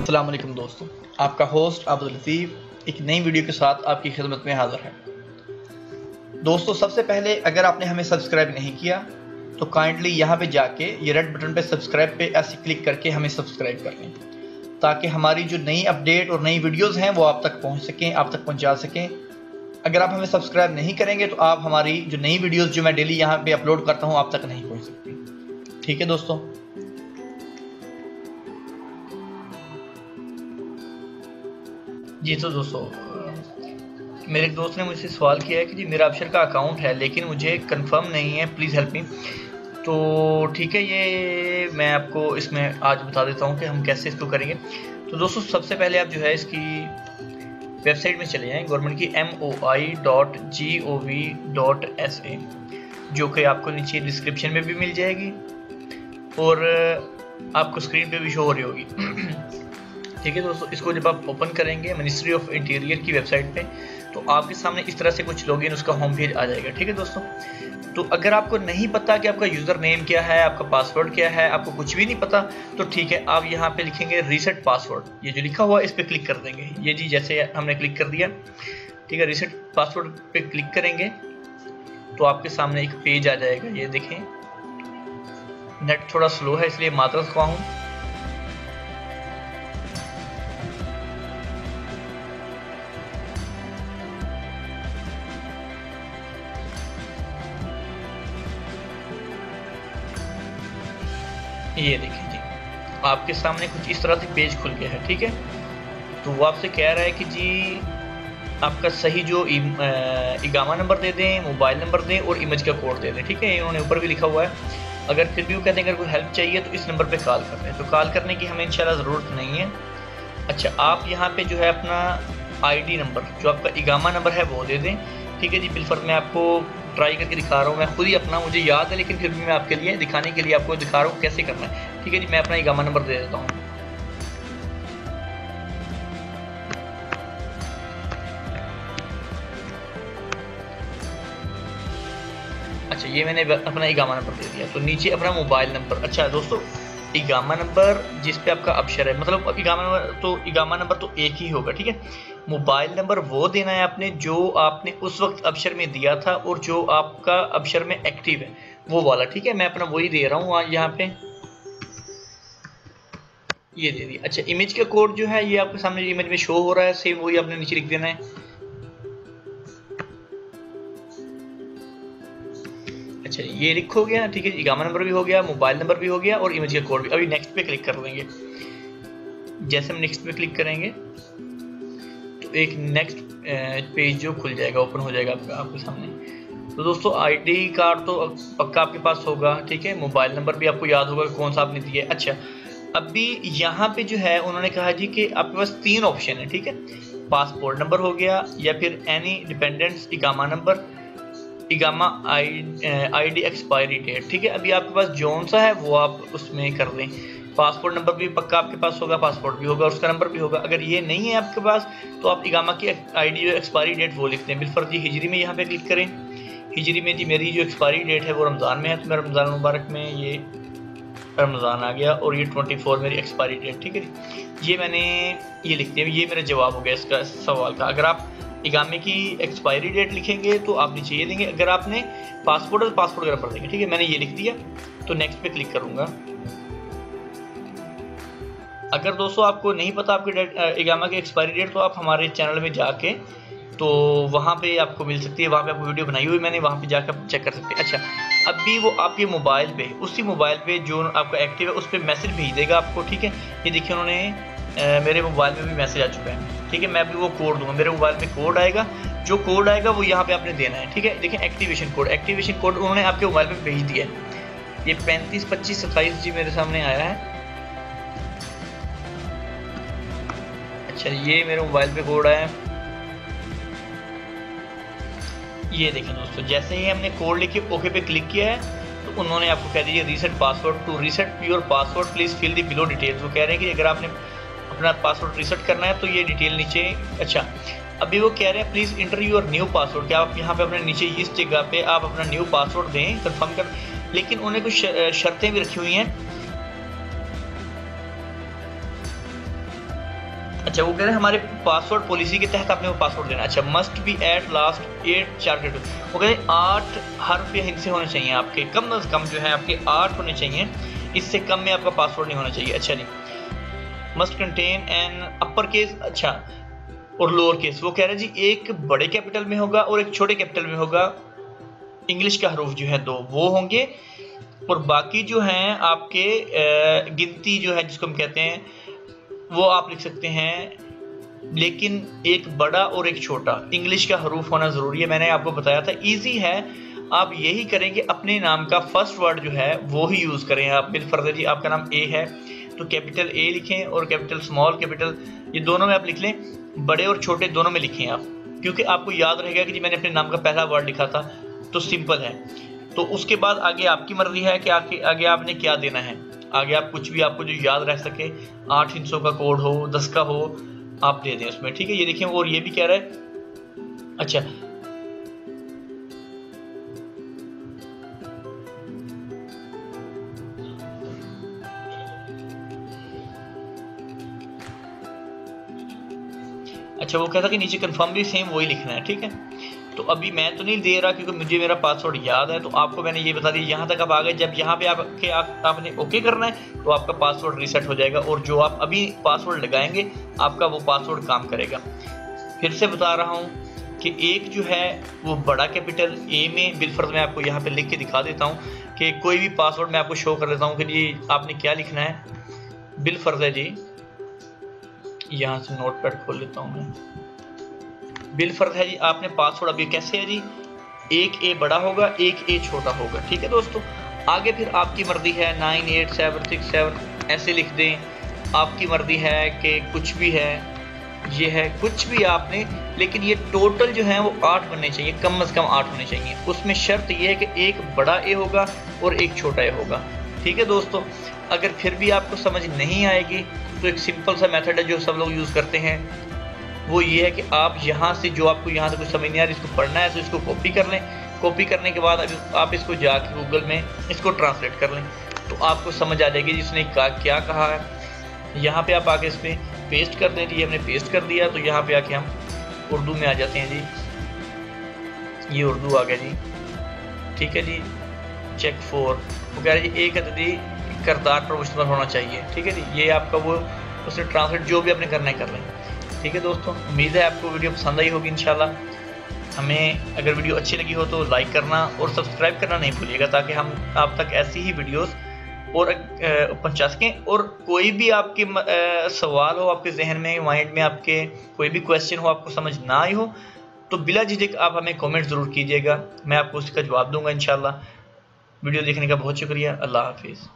अस्सलाम वालेकुम दोस्तों, आपका होस्ट अब्दुल लतीफ़ एक नई वीडियो के साथ आपकी खिदमत में हाज़िर है। दोस्तों, सबसे पहले अगर आपने हमें सब्सक्राइब नहीं किया तो काइंडली यहाँ पे जाके ये रेड बटन पे सब्सक्राइब पे ऐसे क्लिक करके हमें सब्सक्राइब कर लें, ताकि हमारी जो नई अपडेट और नई वीडियोज़ हैं वो आप तक पहुँच सकें, आप तक पहुँचा सकें। अगर आप हमें सब्सक्राइब नहीं करेंगे तो आप हमारी जो नई वीडियोज़ जो मैं डेली यहाँ पर अपलोड करता हूँ आप तक नहीं पहुँच सकती। ठीक है दोस्तों। जी तो दोस्तों, मेरे एक दोस्त ने मुझसे सवाल किया है कि जी मेरा अपशर का अकाउंट है लेकिन मुझे कंफर्म नहीं है, प्लीज़ हेल्प मी। तो ठीक है, ये मैं आपको इसमें आज बता देता हूँ कि हम कैसे इसको करेंगे। तो दोस्तों, सबसे पहले आप जो है इसकी वेबसाइट में चले जाएँ, गवर्नमेंट की moi.gov.sa, जो कि आपको नीचे डिस्क्रिप्शन में भी मिल जाएगी और आपको स्क्रीन पे भी शो हो रही होगी। ठीक है दोस्तों, इसको जब आप ओपन करेंगे मिनिस्ट्री ऑफ इंटीरियर की वेबसाइट पे तो आपके सामने इस तरह से कुछ लॉगिन उसका होम पेज आ जाएगा। ठीक है दोस्तों, तो अगर आपको नहीं पता कि आपका यूज़र नेम क्या है, आपका पासवर्ड क्या है, आपको कुछ भी नहीं पता, तो ठीक है, आप यहाँ पे लिखेंगे रीसेट पासवर्ड। ये जो लिखा हुआ है इस पर क्लिक कर देंगे। ये जी जैसे हमने क्लिक कर दिया, ठीक है, रीसेट पासवर्ड पे क्लिक करेंगे तो आपके सामने एक पेज आ जाएगा। ये देखें, नेट थोड़ा स्लो है इसलिए माजरत ख्वाह हूँ। ये देखिए जी, आपके सामने कुछ इस तरह से पेज खुल गया है। ठीक है, तो वो आपसे कह रहा है कि जी आपका सही जो इकामा नंबर दे दें, मोबाइल नंबर दें और इमेज का कोड दे दें। ठीक है, इन्होंने ऊपर भी लिखा हुआ है। अगर फिर भी वो कहते हैं अगर कोई हेल्प चाहिए तो इस नंबर पे कॉल कर लें, तो कॉल करने की हमें इंशाल्लाह ज़रूरत नहीं है। अच्छा, आप यहाँ पे जो है अपना ID नंबर, जो आपका इकामा नंबर है वो दे दें। ठीक है जी, बिलफर्ज मैं आपको ट्राई करके दिखा रहा हूँ। मैं खुद ही अपना मुझे याद है लेकिन फिर भी मैं आपके लिए दिखाने के लिए आपको दिखा रहा हूँ कैसे करना है। ठीक है जी, मैं अपना इकामा नंबर दे देता हूँ। अच्छा, ये मैंने अपना इकामा नंबर दे दिया। तो नीचे अपना मोबाइल नंबर। अच्छा दोस्तों, इकामा नंबर जिस पे आपका अक्षर है, मतलब इकामा नंबर तो एक ही होगा। ठीक है, मोबाइल नंबर वो देना है आपने जो आपने उस वक्त अक्षर में दिया था और जो आपका अक्षर में एक्टिव है वो वाला। ठीक है, मैं अपना वही दे रहा हूँ यहाँ पे, ये दे दिया। अच्छा, इमेज का कोड जो है ये आपके सामने इमेज में शो हो रहा है, सेम वही आपने नीचे लिख देना है। अच्छा, ये लिख हो गया। ठीक है, इकामा नंबर भी हो गया, मोबाइल नंबर भी हो गया और इमेज का कोड भी। अभी नेक्स्ट पे क्लिक कर देंगे। जैसे हम नेक्स्ट पे क्लिक करेंगे तो एक नेक्स्ट पेज जो खुल जाएगा, ओपन हो जाएगा आपके सामने। तो दोस्तों, ID कार्ड तो पक्का आपके पास होगा। ठीक है, मोबाइल नंबर भी आपको याद होगा कौन सा आपने दिया है। अच्छा, अभी यहाँ पे जो है उन्होंने कहा जी कि आपके पास 3 ऑप्शन है। ठीक है, पासपोर्ट नंबर हो गया या फिर एनी डिपेंडेंट्स इकामा नंबर, इकामा ID एक्सपायरी डेट। ठीक है, अभी आपके पास जौन सा है वो आप उसमें कर दें। पासपोर्ट नंबर भी पक्का आपके पास होगा, पासपोर्ट भी होगा, उसका नंबर भी होगा। अगर ये नहीं है आपके पास तो आप इकामा की ID एक्सपायरी डेट वो लिखते हैं। बिलफर्ज जी हिजरी में यहाँ पे क्लिक करें। हिजरी में जी मेरी जो एक्सपायरी डेट है वो रमज़ान में है, तो मैं रमज़ान मुबारक में ये रमज़ान आ गया और ये 24 मेरी एक्सपायरी डेट। ठीक है, ये मैंने ये लिखते हैं। ये मेरा जवाब हो गया इसका सवाल का। अगर आप इकामे की एक्सपायरी डेट लिखेंगे तो आप नीचे ये देंगे। अगर आपने पासपोर्ट है तो पासपोर्ट का नंबर देंगे। ठीक है, मैंने ये लिख दिया तो नेक्स्ट पे क्लिक करूँगा। अगर दोस्तों आपको नहीं पता आपकी इकामा की एक्सपायरी डेट तो आप हमारे चैनल में जाके तो वहाँ पे आपको मिल सकती है, वहाँ पे आपको वीडियो बनाई हुई मैंने, वहाँ पे जाकर चेक कर सकते हैं। अच्छा, अभी वो आपके मोबाइल पे, उसी मोबाइल पे जो आपका एक्टिव है उस पर मैसेज भेज देगा आपको। ठीक है, ये देखिए उन्होंने मेरे मोबाइल में भी मैसेज आ चुका है। ठीक है, मैं अभी वो कोड दूंगा, मेरे मोबाइल में कोड आएगा, जो कोड आएगा वो यहाँ पे आपने देना है। ठीक है, देखिए एक्टिवेशन कोड उन्होंने आपके मोबाइल पे भेज दिया है। ये 35 25 27 जी मेरे सामने आया है। अच्छा, ये मेरे मोबाइल पे कोड आया है। ये देखें दोस्तों, जैसे ही हमने कोड लिख के ओके पे क्लिक किया है तो उन्होंने आपको कह दिया reset password. To reset your password please fill the below details. वो कह रहे हैं कि अगर आपने अपना पासवर्ड रीसेट करना है तो ये डिटेल नीचे। अच्छा, अभी वो कह रहे हैं please inter your new password, क्या आप यहाँ पे अपने नीचे इस जगह पे आप अपना न्यू पासवर्ड दें, कंफर्म कर। लेकिन उन्हें कुछ शर्तें भी रखी हुई हैं। अच्छा वो कह रहे हैं हमारे पासवर्ड पॉलिसी के तहत आपने वो पासवर्ड देना। अच्छा must be at last 8 charter, वो कह रहे हैं 8 हर्फ या हिस्से होने चाहिए आपके, कम अज कम जो है आपके 8 होने चाहिए, इससे कम में आपका पासवर्ड नहीं होना चाहिए। अच्छा जी must contain an upper case, अच्छा और लोअर केस, वो कह रहे हैं जी एक बड़े कैपिटल में होगा और एक छोटे कैपिटल में होगा, इंग्लिश का हरूफ जो है 2 वो होंगे, और बाकी जो हैं आपके गिनती जो है जिसको हम कहते हैं वो आप लिख सकते हैं, लेकिन एक बड़ा और एक छोटा, इंग्लिश का हरूफ होना ज़रूरी है। मैंने आपको बताया था इजी है, आप यही करेंगे, अपने नाम का फर्स्ट वर्ड जो है वो ही यूज़ करें आप। बिलफर्ज जी आपका नाम ए है तो कैपिटल ए लिखें और कैपिटल स्मॉल कैपिटल ये दोनों में आप लिख लें, बड़े और छोटे दोनों में लिखें आप, क्योंकि आपको याद रहेगा कि जी मैंने अपने नाम का पहला वर्ड लिखा था, तो सिंपल है। तो उसके बाद आगे आपकी मर्जी है कि आगे आपने क्या देना है, आगे आप कुछ भी आपको जो याद रह सके, 8 हिस्सों का कोड हो, 10 का हो, आप दे दें उसमें, ठीक है। ये देखिए और ये भी कह रहा है, अच्छा अच्छा वो कहता कि नीचे कंफर्म भी सेम वही लिखना है, ठीक है। तो अभी मैं तो नहीं दे रहा क्योंकि मुझे मेरा पासवर्ड याद है, तो आपको मैंने ये बता दिया, यहाँ तक आप आ गए। जब यहाँ पे आपने ओके करना है तो आपका पासवर्ड रीसेट हो जाएगा, और जो आप अभी पासवर्ड लगाएंगे आपका वो पासवर्ड काम करेगा। फिर से बता रहा हूँ कि एक जो है वो बड़ा कैपिटल ए में, बिलफर्ज मैं आपको यहाँ पे लिख के दिखा देता हूँ कि कोई भी पासवर्ड मैं आपको शो कर देता हूँ कि जी आपने क्या लिखना है। बिलफर्ज है जी, यहाँ से नोटपैड खोल लेता हूँ मैं। बिलफर्ज है जी, आपने पासवर्ड अभी कैसे है जी, एक ए बड़ा होगा एक ए छोटा होगा, ठीक है दोस्तों। आगे फिर आपकी मर्जी है 98767 ऐसे लिख दें, आपकी मर्जी है कि कुछ भी है, ये है कुछ भी आपने, लेकिन ये टोटल जो है वो 8 बनने चाहिए, कम से कम 8 होने चाहिए। उसमें शर्त ये है कि एक बड़ा ए होगा और एक छोटा ए होगा, ठीक है दोस्तों। अगर फिर भी आपको समझ नहीं आएगी तो एक सिंपल सा मेथड है जो सब लोग यूज़ करते हैं, वो ये है कि आप यहाँ से जो आपको यहाँ से कुछ समझ नहीं आ रही, इसको पढ़ना है तो इसको कॉपी कर लें, कॉपी करने के बाद आप इसको जाके गूगल में इसको ट्रांसलेट कर लें तो आपको समझ आ जाएगी जिसने क्या कहा है। यहाँ पे आप आके इस पर पेस्ट कर दें, हमने पेस्ट कर दिया, तो यहाँ पे आके हम उर्दू में आ जाते हैं जी, ये उर्दू आ गया जी, ठीक है जी। चेक 4 वो कह रहे हैं जी एक अददी किरदार पर मुश्तमिल होना चाहिए, ठीक है जी। ये आपका वो उसने ट्रांसलेट जो भी आपने करना है कर लें, ठीक है दोस्तों। उम्मीद है आपको वीडियो पसंद आई होगी इंशाल्लाह। हमें अगर वीडियो अच्छी लगी हो तो लाइक करना और सब्सक्राइब करना नहीं भूलिएगा, ताकि हम आप तक ऐसी ही वीडियोस और पहुँचा सकें। और कोई भी आपके सवाल हो आपके जहन में, माइंड में आपके कोई भी क्वेश्चन हो, आपको समझ ना आई हो, तो बिला झिझक आप हमें कमेंट ज़रूर कीजिएगा, मैं आपको उसका जवाब दूंगा इंशाल्लाह। वीडियो देखने का बहुत शुक्रिया, अल्लाह हाफिज़।